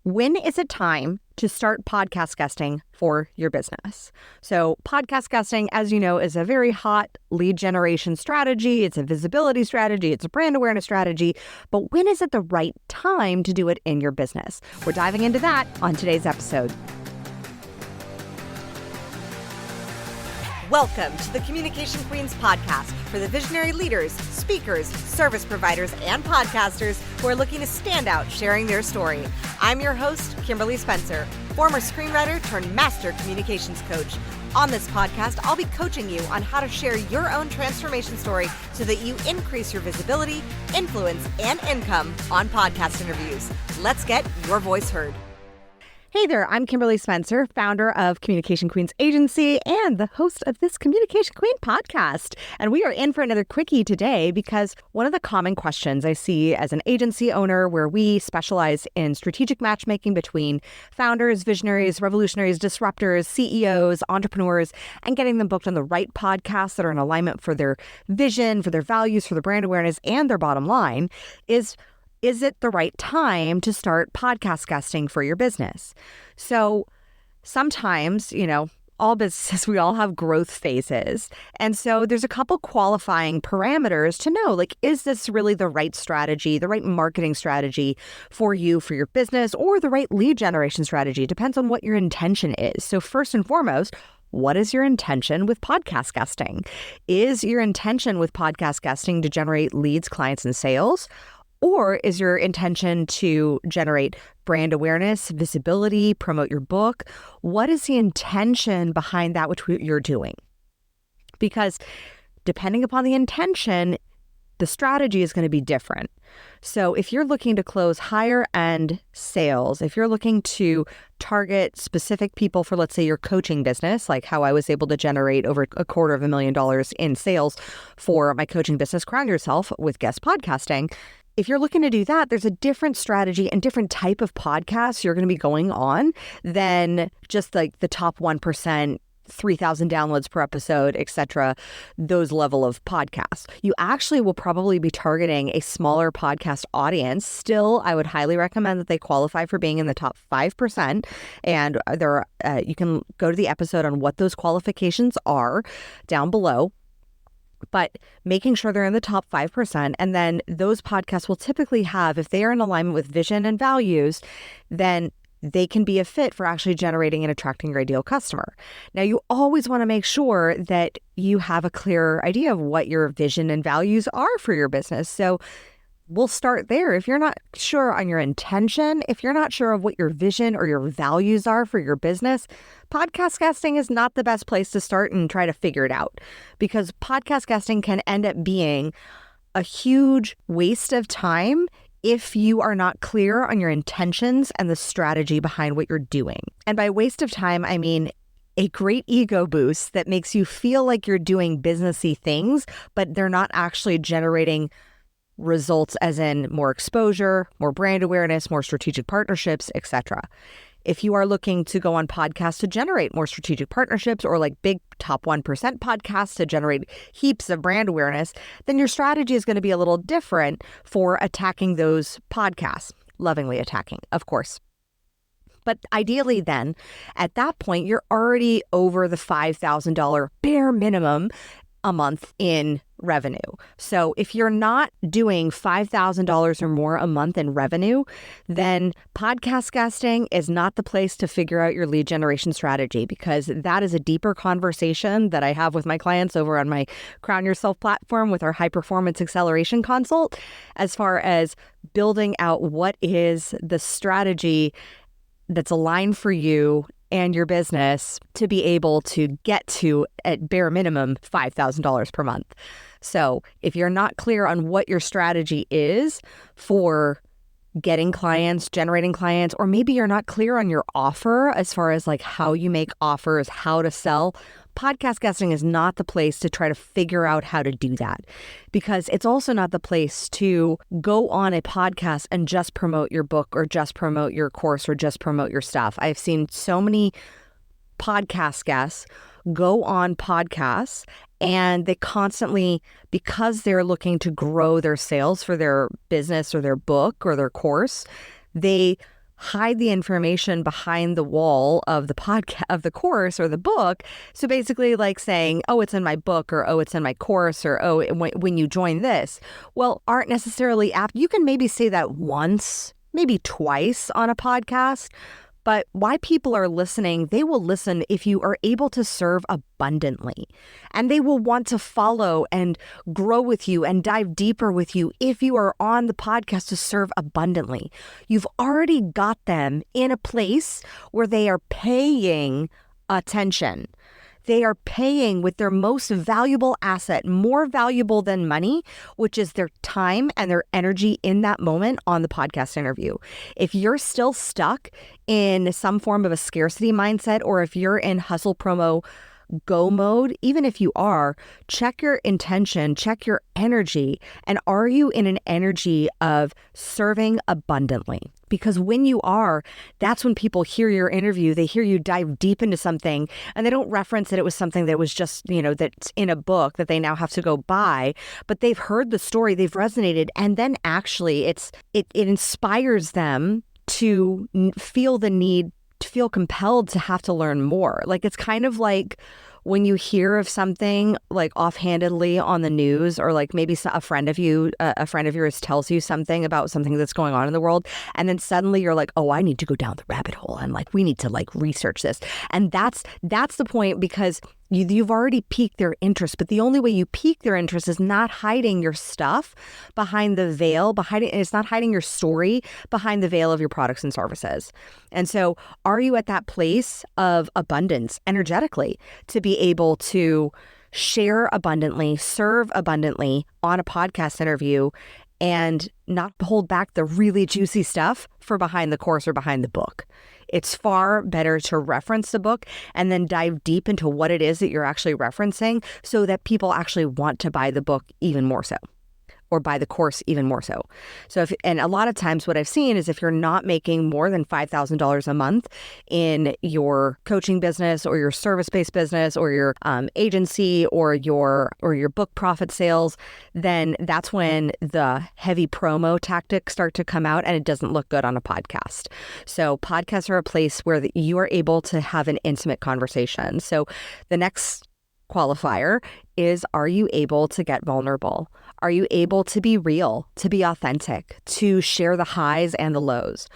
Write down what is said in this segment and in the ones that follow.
When is it time to start podcast guesting for your business? So podcast guesting, as you know, is a very hot lead generation strategy. It's a visibility strategy. It's a brand awareness strategy. But when is it the right time to do it in your business? We're diving into that on today's episode. Welcome to the Communication Queens podcast for the visionary leaders, speakers, service providers, and podcasters who are looking to stand out sharing their story. I'm your host, Kimberly Spencer, former screenwriter turned master communications coach. On this podcast, I'll be coaching you on how to share your own transformation story so that you increase your visibility, influence, and income on podcast interviews. Let's get your voice heard. Hey there, I'm Kimberly Spencer, founder of Communication Queens Agency and the host of this Communication Queen podcast. And we are in for another quickie today because one of the common questions I see as an agency owner where we specialize in strategic matchmaking between founders, visionaries, revolutionaries, disruptors, CEOs, entrepreneurs, and getting them booked on the right podcasts that are in alignment for their vision, for their values, for their brand awareness, and their bottom line is it the right time to start podcast guesting for your business? So sometimes, all businesses, we all have growth phases. And so there's a couple qualifying parameters to know, is this really the right strategy, the right marketing strategy for you, for your business, or the right lead generation strategy? It depends on what your intention is. So first and foremost, what is your intention with podcast guesting? Is your intention with podcast guesting to generate leads, clients, and sales? Or is your intention to generate brand awareness, visibility, promote your book? What is the intention behind that which you're doing? Because depending upon the intention, the strategy is going to be different. So if you're looking to close higher end sales, if you're looking to target specific people for, let's say, your coaching business, like how I was able to generate over $250,000 in sales for my coaching business, Crown Yourself, with guest podcasting. If you're looking to do that, there's a different strategy and different type of podcasts you're going to be going on than just like the top 1%, 3,000 downloads per episode, etc., those level of podcasts. You actually will probably be targeting a smaller podcast audience. Still, I would highly recommend that they qualify for being in the top 5%. And you can go to the episode on what those qualifications are down below. But making sure they're in the top 5%. And then those podcasts will typically have, if they are in alignment with vision and values, then they can be a fit for actually generating and attracting your ideal customer. Now, you always want to make sure that you have a clear idea of what your vision and values are for your business. So we'll start there. If you're not sure on your intention, if you're not sure of what your vision or your values are for your business, podcast guesting is not the best place to start and try to figure it out, because podcast guesting can end up being a huge waste of time if you are not clear on your intentions and the strategy behind what you're doing. And by waste of time, I mean a great ego boost that makes you feel like you're doing businessy things, but they're not actually generating results, as in more exposure, more brand awareness, more strategic partnerships, etc. If you are looking to go on podcasts to generate more strategic partnerships, or like big top 1% podcasts to generate heaps of brand awareness, then your strategy is going to be a little different for attacking those podcasts. Lovingly attacking, of course. But ideally then, at that point, you're already over the $5,000 bare minimum a month in revenue. So if you're not doing $5,000 or more a month in revenue, then podcast guesting is not the place to figure out your lead generation strategy, because that is a deeper conversation that I have with my clients over on my Crown Yourself platform with our high performance acceleration consult, as far as building out what is the strategy that's aligned for you and your business to be able to get to, at bare minimum, $5,000 per month. So if you're not clear on what your strategy is for getting clients, generating clients, or maybe you're not clear on your offer as far as like how you make offers, how to sell, podcast guesting is not the place to try to figure out how to do that, because it's also not the place to go on a podcast and just promote your book or just promote your course or just promote your stuff. I've seen so many podcast guests go on podcasts and they constantly, because they're looking to grow their sales for their business or their book or their course, they hide the information behind the wall of the podcast, of the course or the book. So basically like saying, oh, it's in my book, or oh, it's in my course, or oh, when you join this, well, aren't necessarily you can maybe say that once, maybe twice on a podcast. But why people are listening, they will listen if you are able to serve abundantly. And they will want to follow and grow with you and dive deeper with you if you are on the podcast to serve abundantly. You've already got them in a place where they are paying attention. They are paying with their most valuable asset, more valuable than money, which is their time and their energy in that moment on the podcast interview. If you're still stuck in some form of a scarcity mindset, or if you're in hustle promo go mode, even if you are, check your intention, check your energy, and are you in an energy of serving abundantly? Because when you are, that's when people hear your interview, they hear you dive deep into something, and they don't reference that it was something that was just, that's in a book that they now have to go buy, but they've heard the story, they've resonated, and then actually it inspires them to feel the need, to feel compelled to have to learn more. Like, it's kind of like when you hear of something like offhandedly on the news, or like maybe a friend of yours tells you something about something that's going on in the world, and then suddenly you're like, oh, I need to go down the rabbit hole, and like we need to like research this. And that's the point, because you've already piqued their interest. But the only way you pique their interest is not hiding your stuff behind the veil, it's not hiding your story behind the veil of your products and services. And so are you at that place of abundance energetically to be able to share abundantly, serve abundantly on a podcast interview, and not hold back the really juicy stuff for behind the course or behind the book? It's far better to reference the book and then dive deep into what it is that you're actually referencing, so that people actually want to buy the book even more so, or buy the course even more so. And a lot of times what I've seen is if you're not making more than $5,000 a month in your coaching business, or your service-based business, or your agency, or your book profit sales, then that's when the heavy promo tactics start to come out, and it doesn't look good on a podcast. So podcasts are a place where you are able to have an intimate conversation. So the next qualifier is, are you able to get vulnerable? Are you able to be real, to be authentic, to share the highs and the lows?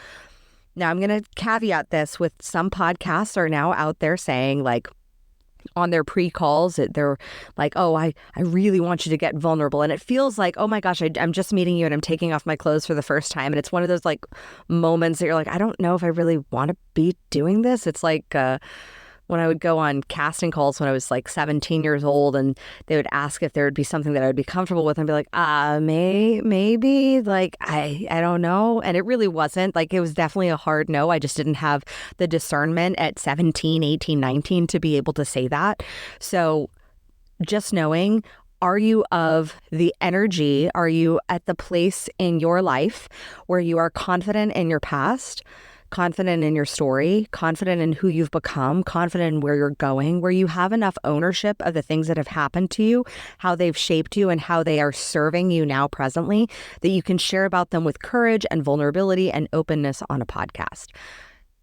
Now, I'm going to caveat this with some podcasts are now out there saying, like, on their pre-calls, they're like, oh, I really want you to get vulnerable. And it feels like, oh my gosh, I'm just meeting you and I'm taking off my clothes for the first time. And it's one of those like moments that you're like, I don't know if I really want to be doing this. It's like, when I would go on casting calls when I was like 17 years old, and they would ask if there would be something that I would be comfortable with, and I'd be like, maybe, like, I don't know. And it really wasn't. Like, it was definitely a hard no. I just didn't have the discernment at 17, 18, 19 to be able to say that. So just knowing, are you of the energy? Are you at the place in your life where you are confident in your past, confident in your story, confident in who you've become, confident in where you're going, where you have enough ownership of the things that have happened to you, how they've shaped you, and how they are serving you now presently, that you can share about them with courage and vulnerability and openness on a podcast?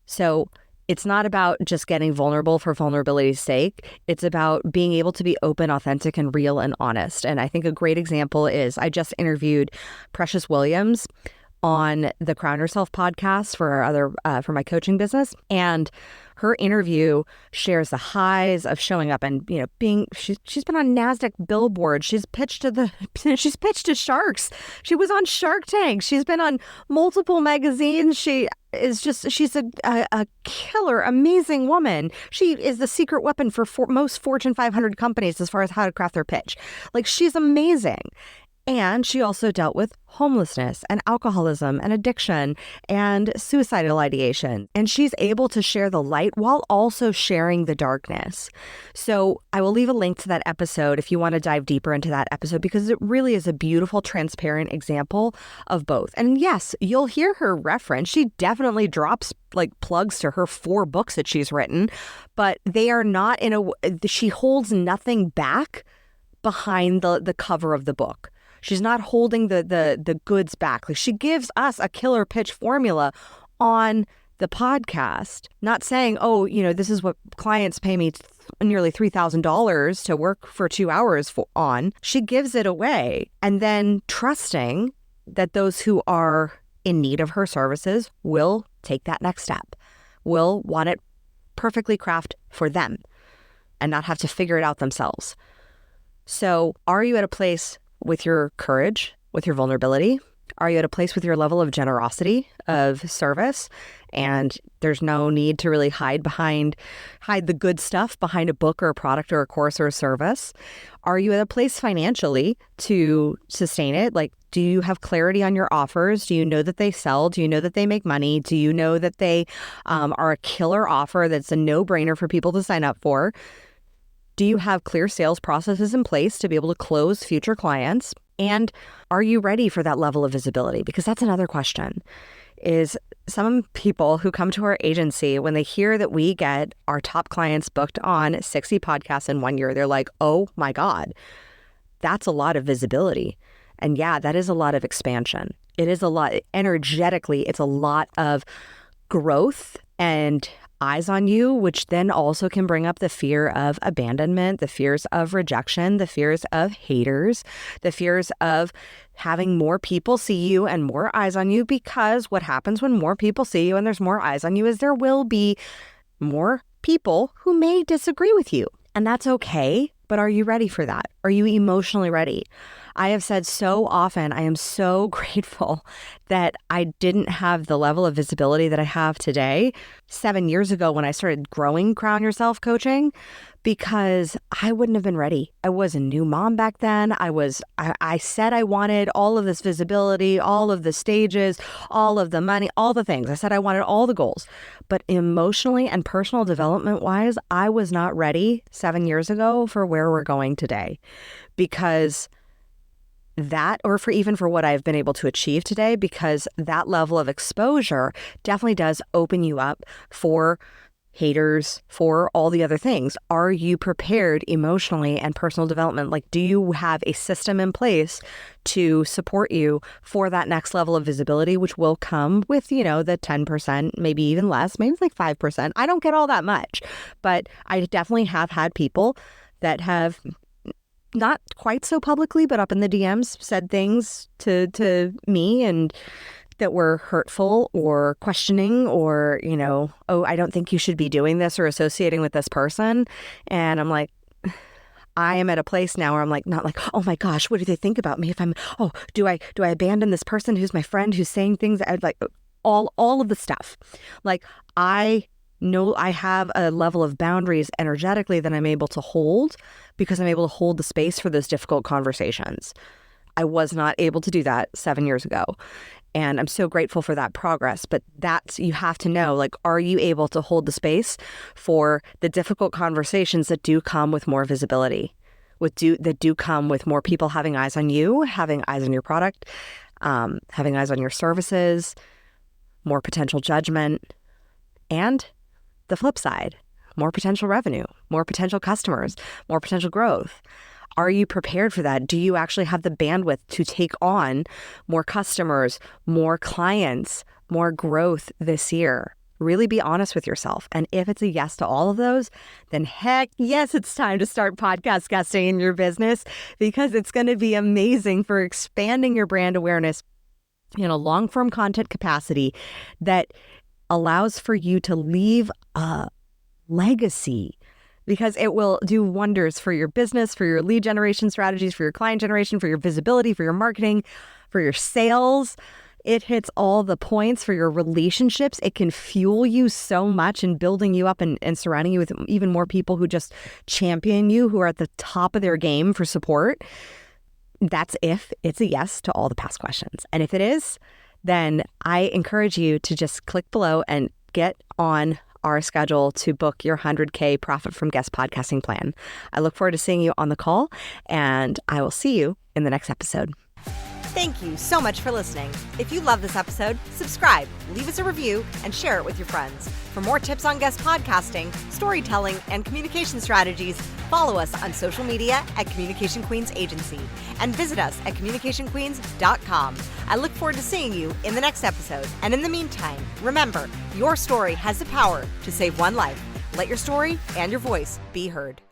So it's not about just getting vulnerable for vulnerability's sake. It's about being able to be open, authentic, and real and honest. And I think a great example is I just interviewed Precious Williams on the Crown Yourself podcast for my coaching business, and her interview shares the highs of showing up and she's been on NASDAQ billboards. She's pitched to sharks. She was on Shark Tank. She's been on multiple magazines. She's a killer, amazing woman. She is the secret weapon for most Fortune 500 companies as far as how to craft their pitch. Like, she's amazing. And she also dealt with homelessness and alcoholism and addiction and suicidal ideation. And she's able to share the light while also sharing the darkness. So I will leave a link to that episode if you want to dive deeper into that episode, because it really is a beautiful, transparent example of both. And yes, you'll hear her reference. She definitely drops like plugs to her 4 books that she's written, but they are not she holds nothing back behind the cover of the book. She's not holding the goods back. Like, she gives us a killer pitch formula on the podcast, not saying, oh, this is what clients pay me nearly $3,000 to work for 2 hours on. She gives it away and then trusting that those who are in need of her services will take that next step, will want it perfectly crafted for them and not have to figure it out themselves. So are you at a place with your courage, with your vulnerability? Are you at a place with your level of generosity of service? And there's no need to really hide the good stuff behind a book or a product or a course or a service. Are you at a place financially to sustain it? Like, do you have clarity on your offers? Do you know that they sell? Do you know that they make money? Do you know that they are a killer offer that's a no-brainer for people to sign up for? Do you have clear sales processes in place to be able to close future clients? And are you ready for that level of visibility? Because that's another question, is some people who come to our agency, when they hear that we get our top clients booked on 60 podcasts in 1 year, they're like, oh my God, that's a lot of visibility. And yeah, that is a lot of expansion. It is a lot, energetically, it's a lot of growth and eyes on you, which then also can bring up the fear of abandonment, the fears of rejection, the fears of haters, the fears of having more people see you and more eyes on you, because what happens when more people see you and there's more eyes on you is there will be more people who may disagree with you. And that's okay. But are you ready for that? Are you emotionally ready? I have said so often, I am so grateful that I didn't have the level of visibility that I have today 7 years ago when I started growing Crown Yourself coaching, because I wouldn't have been ready. I was a new mom back then. I said I wanted all of this visibility, all of the stages, all of the money, all the things. I said I wanted all the goals. But emotionally and personal development wise, I was not ready 7 years ago for where we're going today, because that, or for what I've been able to achieve today, because that level of exposure definitely does open you up for haters, for all the other things. Are you prepared emotionally and personal development? Like, do you have a system in place to support you for that next level of visibility, which will come with, the 10%, maybe even less, maybe it's like 5%. I don't get all that much, but I definitely have had people that have not quite so publicly, but up in the DMs said things to me and that were hurtful or questioning or, oh, I don't think you should be doing this or associating with this person. And I'm like, I am at a place now where I'm like, not like, oh my gosh, what do they think about me? If I'm, oh, do I abandon this person who's my friend who's saying things that I'd like, all of the stuff. Like, I know I have a level of boundaries energetically that I'm able to hold, because I'm able to hold the space for those difficult conversations. I was not able to do that 7 years ago. And I'm so grateful for that progress. But you have to know, like, are you able to hold the space for the difficult conversations that do come with more visibility, that do come with more people having eyes on you, having eyes on your product, having eyes on your services, more potential judgment, and the flip side, more potential revenue, more potential customers, more potential growth. Are you prepared for that? Do you actually have the bandwidth to take on more customers, more clients, more growth this year? Really be honest with yourself. And if it's a yes to all of those, then heck yes, it's time to start podcast guesting in your business, because it's going to be amazing for expanding your brand awareness in a long-form content capacity that allows for you to leave a legacy, because it will do wonders for your business, for your lead generation strategies, for your client generation, for your visibility, for your marketing, for your sales. It hits all the points for your relationships. It can fuel you so much in building you up and surrounding you with even more people who just champion you, who are at the top of their game for support. That's if it's a yes to all the past questions. And if it is, then I encourage you to just click below and get on our schedule to book your 100K Profit from Guest Podcasting plan. I look forward to seeing you on the call, and I will see you in the next episode. Thank you so much for listening. If you love this episode, subscribe, leave us a review, and share it with your friends. For more tips on guest podcasting, storytelling, and communication strategies, follow us on social media at Communication Queens Agency and visit us at communicationqueens.com. I look forward to seeing you in the next episode. And in the meantime, remember, your story has the power to save one life. Let your story and your voice be heard.